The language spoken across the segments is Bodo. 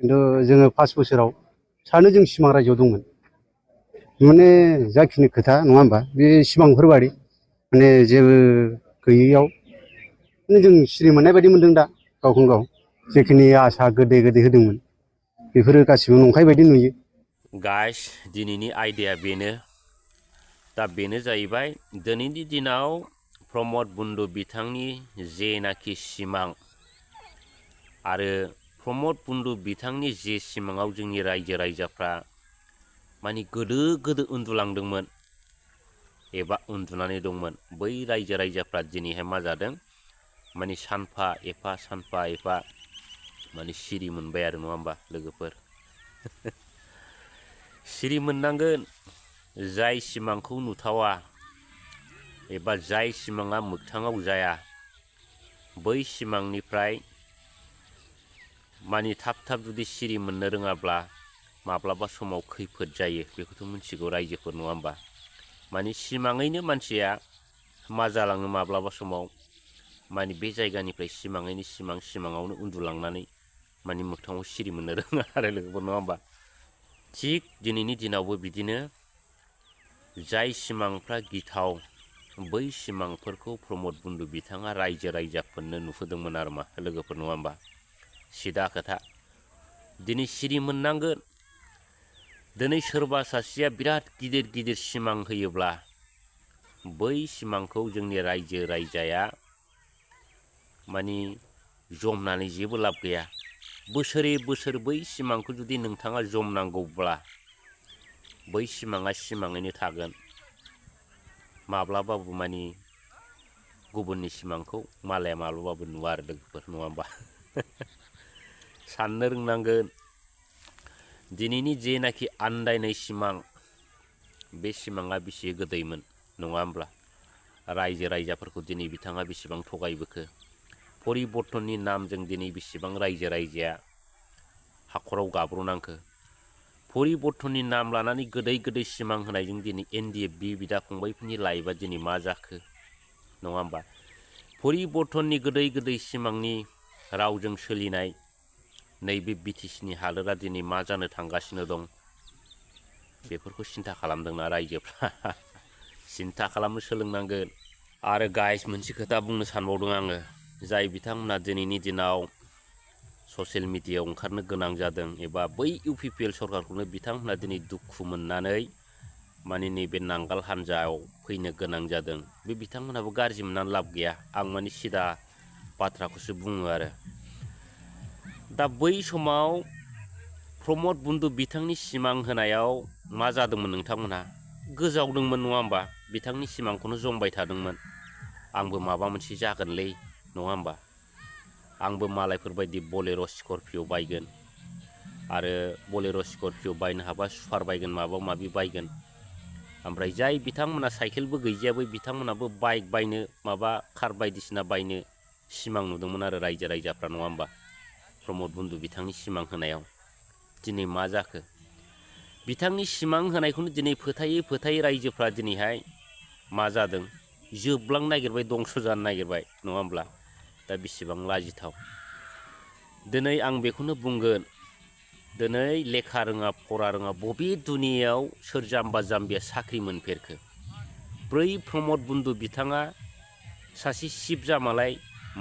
खिन्थु जोङो 5 बोसोराव सानो जों सिमां रायजोआव दंमोन माने जाखिनि खोथा नङा होमबा बे सिमांफोर बादि माने जेबो गैयैयाव माने जों सिरि मोननाय बायदि मोनदों दा गावखौनो गाव जेखिनि आसा गोदै गोदै होदोंमोन बेफोरो गासिबो नंखाय बायदि नुयो। गाइस दिनैनि आयदाया बेनो दा बेनो जाहैबाय दिनैनि दिनाव प्रमद बन्धु बिथांनि जेनाखि सिमां आरो प्रमद बन्धु बिथांनि जे सिमाङाव जोंनि रायजो राजाफ्रा माने गोदो गोदो उन्दुलांदोंमोन एबा उन्दुनानै दंमोन बै रायजो राजाफ्रा दिनैहाय मा जादों माने सानफा एफा माने सिरि मोनबाय आरो नङा होमबा लोगोफोर सिरि मोननांगोन जाय सिमांखौ नुथावा एबा जाय सिमाङा मोगथाङाव जाया बै सिमांनिफ्राय माने थाब थाब जुदि सिरि मोननो रोङाब्ला माब्लाबा समाव खैफोद जायो बेखौथ' मिथिगौ रायजोफोर नङा होमबा माने सिमाङैनो मानसिया मा जालाङो माब्लाबा समाव माने बे जायगानिफ्राय सिमाङैनो सिमाङावनो उन्दुलांनानै माने मोगथाङाव सिरि मोननो रोङा आरो लोगोफोर नङा होमबा थिग दिनैनि दिनावबो बिदिनो जाय सिमांफ्रा गिथाव बै सिमांफोरखौ प्रमद बन्धु बिथाङा रायजो राजाफोरनो नुहोदोंमोन आरो मा लोगोफोर नङा होमबा सिदा खोथा दिनै सिरि मोननांगोन दिनै सोरबा सासेया बिराद गिदिर गिदिर सिमां होयोब्ला बै सिमांखौ जोंनि रायजो राजाया माने जमनानै जेबो लाब गैया बोसोरे बोसोर बै सिमांखौ जुदि नोंथाङा जमनांगौब्ला बै सिमाङा सिमाङैनो थागोन माब्लाबाबो माने गुबुननि सिमांखौ मालाया माब्लाबाबो नुवा आरो लोगोफोर नङा होमबा साननो रोंनांगोन दिनैनि जेनाखि आन्दायनाय सिमां बे सिमाङा बेसे गोदैमोन नङा होमब्ला रायजो राजाफोरखौ दिनै बिथाङा बेसेबां थगायबोखो परिबर्तननि नामजों दिनै बेसेबां रायजो राजाया हाखराव गाब्र'नांखो परिबर्तननि नाम लानानै गोदै गोदै सिमां होनायजों दिनै NDFB बिदा फंबायफोरनि लाइफआ दिनै मा जाखो नङा होमबा परिबर्तननि गोदै गोदै सिमांनि रावजों सोलिनाय नैबे BTCनि हालोदा दिनै मा जानो थांगासिनो दं बेफोरखौ सिन्था खालामदोंना रायजोफ्रा सिन्था खालामनो सोलोंनांगोन आरो गाइस मोनसे खोथा बुंनो सानबावदों आङो जाय बिथांमोना दिनैनि दिनाव ससियेल मिडियायाव ओंखारनो गोनां जादों एबा बै UPPL सरकारखौनो बिथांमोना दिनै दुखु मोननानै माने नैबे नांगाल हान्जायाव फैनो गोनां जादों बे बिथांमोनहाबो गाज्रि मोननानै लाब गैया आं माने सिदा बाथ्राखौसो बुङो आरो दा बै समाव प्रमद बन्धु बिथांनि सिमां होनायाव मा जादोंमोन नोंथांमोनहा गोजावदोंमोन नङा होमबा बिथांनि सिमांखौनो जमबाय थादोंमोन आंबो माबा मोनसे जागोनलै नङा होमबा आंबो मालायफोरबायदि बलेर' स्करपिय' बायगोन आरो बलेर' स्करपिय' बायनो हाबा सुपार बायगोन माबा माबि बायगोन ओमफ्राय जाय बिथांमोना साइकेलबो गैजाया बै बिथांमोनाबो बाइक बायनो माबा कार बायदिसिना बायनो सिमां नुदोंमोन आरो रायजो राजाफ्रा नङा होमबा प्रमद बन्धु बिथांनि सिमां होनायाव दिनै मा जाखो बिथांनि सिमां होनायखौनो दिनै फोथायै रायजोफ्रा दिनैहाय मा जादों जोबलांनो नागिरबाय दंस' जानो नागिरबाय नङा होमब्ला दा बेसेबां लाजिथाव दिनै आं बेखौनो बुंगोन दिनै लेखा रोङा फरा रोङा बबे दुनियाव सोर जाम्बा जाम्बिया साख्रि मोनफेरखो बै प्रमद बन्धु बिथाङा सासे सिफ जामालाय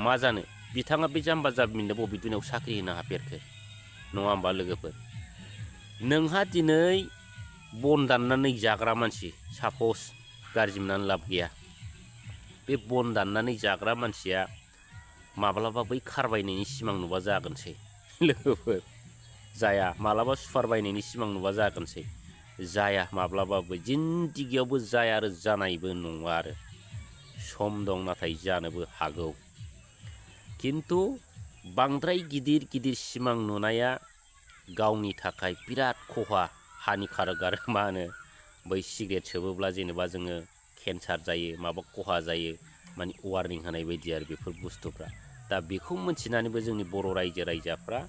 मा जानो बिथाङा बे जाम्बा जाम्बिनो बबे दुनियाव साख्रि होनो हाफेरखो नङा होमबा लोगोफोर नोंहा दिनै बन दाननानै जाग्रा मानसि सापस गाज्रि मोननानै लाब गैया बे बन दाननानै जाग्रा मानसिया माब्लाबा बै खार बायनायनि सिमां नुबा जागोनसै लोगोफोर जाया माब्लाबा सुपार बायनायनि सिमां नुबा जागोनसै जाया माब्लाबाबो जिन्दिगियावबो जाया आरो जानायबो नङा आरो सम दं नाथाय जानोबो हागौ खिन्थु बांद्राय गिदिर गिदिर सिमां नुनाया गावनि थाखाय बिराद खहा हानिकारक आरो मा होनो बै सिगारेट सोबोब्ला जेनेबा जोङो केन्सार जायो माबा खहा जायो माने वार्निं होनाय बायदि आरो बेफोर बुस्थुफ्रा दा बेखौ मोनथिनानैबो जोंनि बर' रायजो राजाफ्रा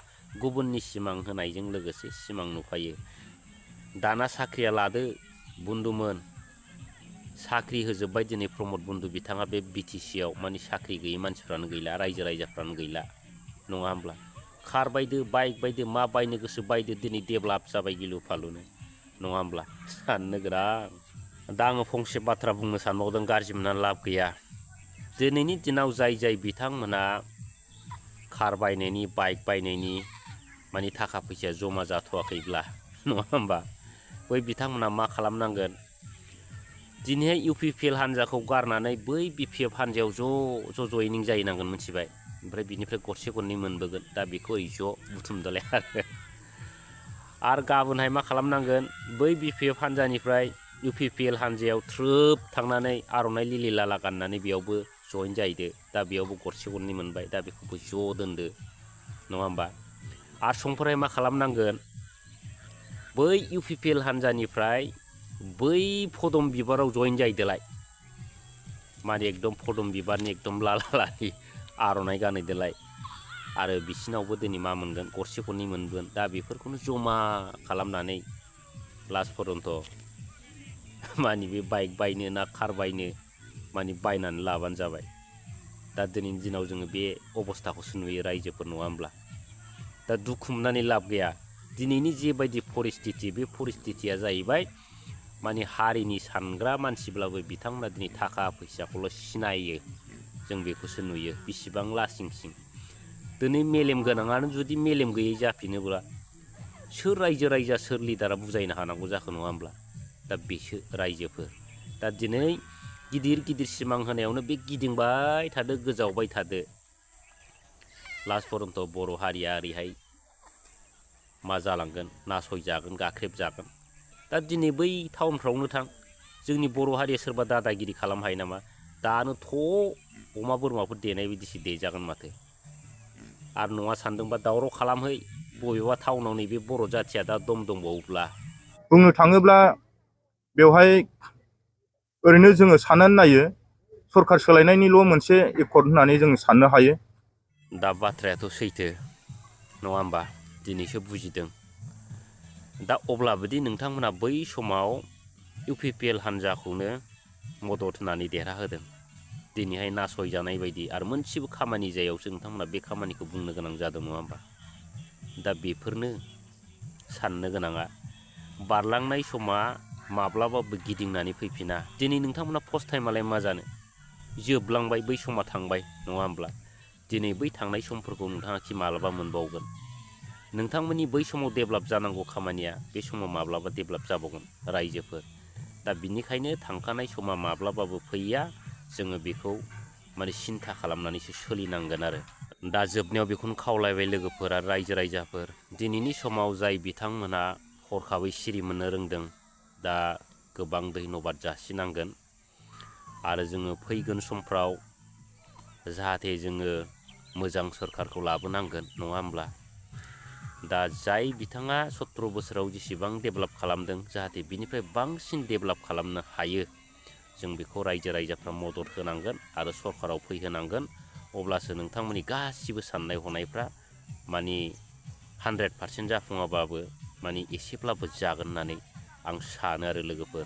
गुबुननि सिमां होनायजों लोगोसे सिमां नुफायो दाना साख्रिया लादो बन्धुमोन साख्रि होजोब्बाय दिनै प्रमद बन्धु बिथाङा बे BTCआव माने साख्रि गैयै मानसिफ्रानो गैला रायजो राजाफ्रानो गैला नङा होमब्ला कार बायदो बाइक बायदो मा बायनो गोसो बायदो दिनै डेभेलप जाबाय गिलु फालुनो नङा होमब्ला साननो गोनां। दा आङो फंसे बाथ्रा बुंनो सानबावदों गाज्रि मोननानै लाब गैया। दिनैनि दिनाव जाय बिथांमोना कार बायनायनि बाइक बायनायनि माने थाखा फैसाया जमा जाथ'वाखैब्ला नङा होमबा बै बिथांमोना मा खालामनांगोन दिनैहाय UPPL हान्जाखौ गारनानै बै BPF हान्जायाव ज' जयनिं जाहैनांगोन मिथिबाय। ओमफ्राय बिनिफ्राय गरसे गरनै मोनबोगोन दा बेखौ ओरै ज' बुथुमदोलाय आरो गाबोनहाय मा खालामनांगोन बै BPF हान्जानिफ्राय UPPL हान्जायाव थ्रोब थांनानै आर'नाइ लिलि लाला गाननानै बेयावबो जइन जाहैदो दा बेयावबो गरसे गरनै मोनबाय दा बेखौबो ज' दोनदो नङा होमबा। आरो समफोरहाय मा खालामनांगोन बै UPPL हान्जानिफ्राय बै फदम बिबाराव जइन जाहैदोलाय माने एकदम फदम बिबारनि एकदम लाला लाहि आर'नाइ गानहैदोलाय आरो बिसिनावबो दिनै मा मोनगोन गरसे गरनै मोनगोन दा बेफोरखौनो जमा खालामनानै लास्ट पर्यन्त माने बे बाइक बायनो ना कार बायनो माने बायनानै लाबानो जाबाय। दा दिनैनि दिनाव जोङो बे अबस्थाखौसो नुयो रायजोफोर नङा होमब्ला। दा दुखु मोननानै लाब गैया दिनैनि जेबायदि परिस्थिति बे परिस्थितिया जाहैबाय माने हारिनि सानग्रा मानसिब्लाबो बिथांमोना दिनै थाखा फैसाखौल' सिनायो जों बेखौसो नुयो बिसिबां लासिं सिं। दिनै मेलेम गोनाङानो जुदि मेलेम गैयै जाफिनोब्ला सोर रायजो राजा सोर लिडारा बुजायनो हानांगौ जाखो नङा होमब्ला। दा बेसो रायजोफोर दा दिनै गिदिर गिदिर सिमां होनायावनो बे गिदिंबाय थादो गोजावबाय थादो लास्ट पर्यन्त बर' हारिया ओरैहाय मा जालांगोन नासयजागोन गाख्रेबजागोन। दा दिनै बै टाउनफ्रावनो थां जोंनि बर' हारिया सोरबा दादागिरि खालामनो हायो नामा दानो थ' अमा बोरमाफोर देनाय बायदिसो देजागोन माथो। आरो नङा सानदोंबा दावराव खालामहै बबेबा टाउनाव नैबे बर' जाथिया दा दम दंबावोब्ला। बुंनो थाङोब्ला बेवहाय ओरैनो जोङो साननानै नायो सरखार सोलायनायनिल' मोनसे एकर्ड होननानै जों साननो हायो। दा बाथ्रायाथ' सैथो नङा होमबा दिनैसो बुजिदों। दा अब्लाबोदि नोंथांमोना बै समाव UPPL हान्जाखौनो मदद होनानै देरहाहोदों दिनैहाय नासयजानाय बायदि आरो मोनसेबो खामानि जायावसो नोंथांमोना बे खामानिखौ बुंनो गोनां जादों नङा होमबा। दा बेफोरनो साननो गोनाङा बारलांनाय समा माब्लाबाबो गिदिंनानै फैफिना। दिनै नोंथांमोना फस्थायमालाय मा जानो जोबलांबाय बै समा थांबाय नङा होमब्ला। दिनै बै थांनाय समफोरखौ नोंथाङा खि माब्लाबा मोनबावगोन। नोंथांमोननि बै समाव डेभेलप जानांगौ खामानिया बे समाव माब्लाबा डेभेलप जाबावगोन रायजोफोर। दा बिनिखायनो थांखानाय समा माब्लाबाबो फैया जोङो बेखौ माने सिन्था खालामनानैसो सोलिनांगोन आरो। दा जोबनायाव बेखौनो खावलायबाय लोगोफोरा रायजो राजाफोर दिनैनि समाव जाय बिथांमोना हरखाबै सिरि मोननो रोंदों दा गोबां धन्यबाद जासिनांगोन। आरो जोङो फैगोन समफ्राव जाहाथे जोङो मोजां सोरखारखौ लाबोनांगोन नङा होमब्ला। दा जाय बिथाङा 17 बोसोराव जेसेबां डेभेलप खालामदों जाहाथे बिनिफ्राय बांसिन डेभेलप खालामनो हायो जों बेखौ रायजो राजाफ्रा मदद होनांगोन आरो सरखाराव फैहोनांगोन। अब्लासो नोंथांमोननि गासिबो साननाय हनायफ्रा माने 100% जाफुङाबाबो माने एसेब्लाबो जागोन होननानै आं सानो आरो लोगोफोर।